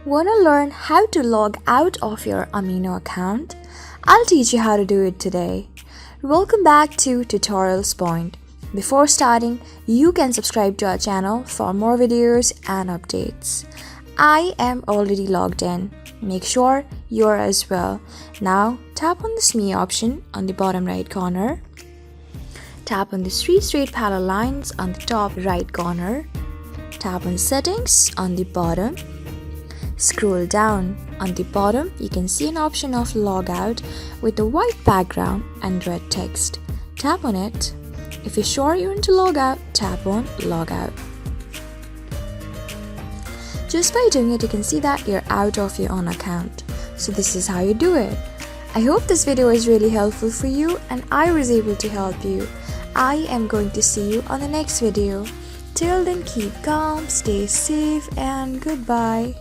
Wanna learn how to log out of your Amino account? I'll teach you how to do it today. Welcome back to Tutorials Point. Before starting, you can subscribe to our channel for more videos and updates. I am already logged in. Make sure you're as well. Now tap on the Me option on the bottom right corner. Tap on the 3 straight parallel lines on the top right corner. Tap on Settings on the bottom. Scroll down. On the bottom, you can see an option of Logout with a white background and red text. Tap on it. If you're sure you want to log out, tap on Logout. Just by doing it, you can see that you're out of your own account. So this is how you do it. I hope this video is really helpful for you and I was able to help you. I am going to see you on the next video. Till then, keep calm, stay safe, and goodbye.